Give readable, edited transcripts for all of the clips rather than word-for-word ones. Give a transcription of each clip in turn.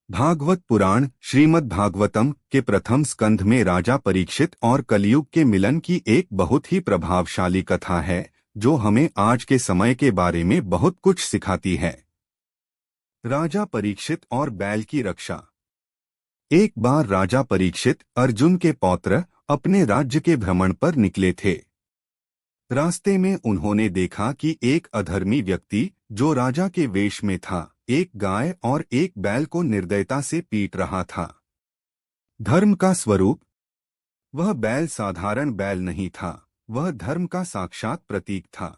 भागवत पुराण श्रीमद् भागवतम के प्रथम स्कंध में राजा परीक्षित और कलयुग के मिलन की एक बहुत ही प्रभावशाली कथा है जो हमें आज के समय के बारे में बहुत कुछ सिखाती है। राजा परीक्षित और बैल की रक्षा। एक बार राजा परीक्षित अर्जुन के पौत्र अपने राज्य के भ्रमण पर निकले थे। रास्ते में उन्होंने देखा कि एक अधर्मी व्यक्ति जो राजा के वेश में था एक गाय और एक बैल को निर्दयता से पीट रहा था। धर्म का स्वरूप। वह बैल साधारण बैल नहीं था, वह धर्म का साक्षात प्रतीक था।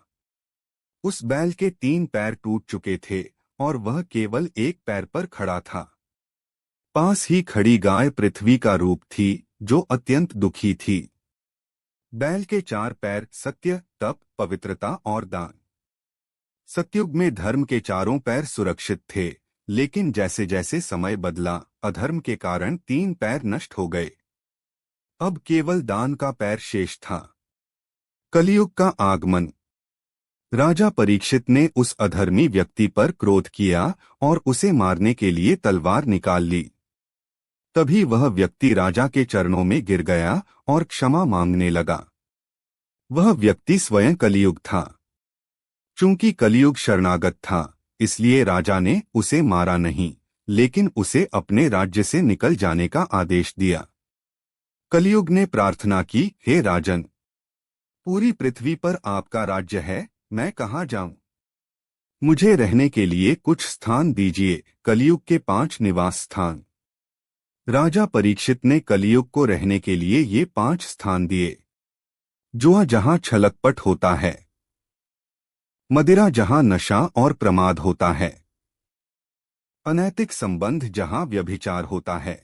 उस बैल के 3 पैर टूट चुके थे और वह केवल एक पैर पर खड़ा था। पास ही खड़ी गाय पृथ्वी का रूप थी जो अत्यंत दुखी थी। बैल के 4 पैर सत्य, तप, पवित्रता और दान। सतयुग में धर्म के चारों पैर सुरक्षित थे, लेकिन जैसे जैसे समय बदला अधर्म के कारण 3 पैर नष्ट हो गए। अब केवल दान का पैर शेष था। कलयुग का आगमन। राजा परीक्षित ने उस अधर्मी व्यक्ति पर क्रोध किया और उसे मारने के लिए तलवार निकाल ली। तभी वह व्यक्ति राजा के चरणों में गिर गया और क्षमा मांगने लगा। वह व्यक्ति स्वयं कलयुग था। चूंकि कलयुग शरणागत था, इसलिए राजा ने उसे मारा नहीं, लेकिन उसे अपने राज्य से निकल जाने का आदेश दिया। कलयुग ने प्रार्थना की, हे राजन, पूरी पृथ्वी पर आपका राज्य है, मैं कहाँ जाऊं? मुझे रहने के लिए कुछ स्थान दीजिए। कलयुग के 5 निवास स्थान। राजा परीक्षित ने कलयुग को रहने के लिए ये 5 स्थान दिए। जुआ जहां छलकपट होता है, मदिरा जहां नशा और प्रमाद होता है, अनैतिक संबंध जहां व्यभिचार होता है,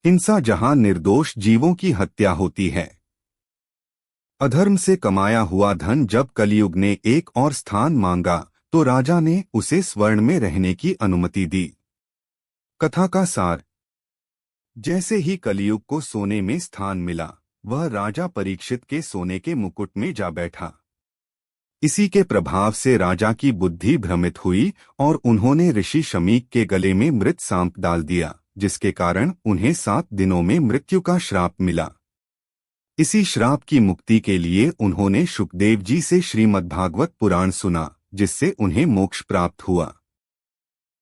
हिंसा जहां निर्दोष जीवों की हत्या होती है, अधर्म से कमाया हुआ धन। जब कलयुग ने एक और स्थान मांगा तो राजा ने उसे स्वर्ण में रहने की अनुमति दी। कथा का सार। जैसे ही कलयुग को सोने में स्थान मिला, वह राजा परीक्षित के सोने के मुकुट में जा बैठा। इसी के प्रभाव से राजा की बुद्धि भ्रमित हुई और उन्होंने ऋषि शमीक के गले में मृत सांप डाल दिया, जिसके कारण उन्हें 7 दिनों में मृत्यु का श्राप मिला। इसी श्राप की मुक्ति के लिए उन्होंने शुकदेव जी से श्रीमद्भागवत पुराण सुना, जिससे उन्हें मोक्ष प्राप्त हुआ।